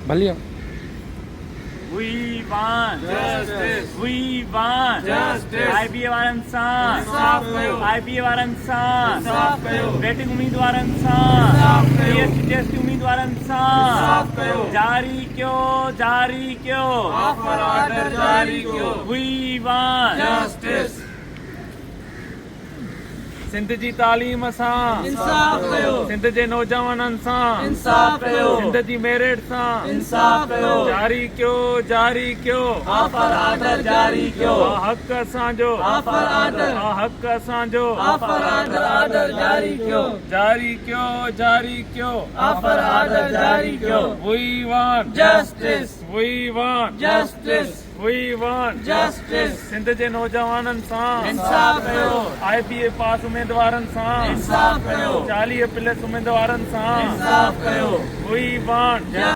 भलिया We want Justice. We want Justice. IBA वारनि सां इंसाफ कयो। IBA वारनि सां इंसाफ कयो। वेटिंग उम्मीदवारनि सां इंसाफ कयो। PSC उम्मीदवारनि सां इंसाफ कयो। जारी कयो ऑफर ऑर्डर जारी कयो। We want justice. सिंध जी तालीम सां इंसाफ कयो। सिंध जे नौजवाननि सां इंसाफ कयो। सिंध जी मेरिट सां इंसाफ कयो। जारी कयो ऑफर ऑर्डर जारी कयो। हक़ असांजो ऑफर ऑर्डर। हक़ असांजो ऑफर ऑर्डर जारी कयो। जारी कयो ऑफर ऑर्डर जारी कयो। We want justice. We want justice. We want justice. Sindh जे नौजवाननि सां इंसाफ कयो। IBA पास उम्मीदवारनि सां इंसाफ कयो। 40+ उम्मीदवारनि सां इंसाफ कयो। We want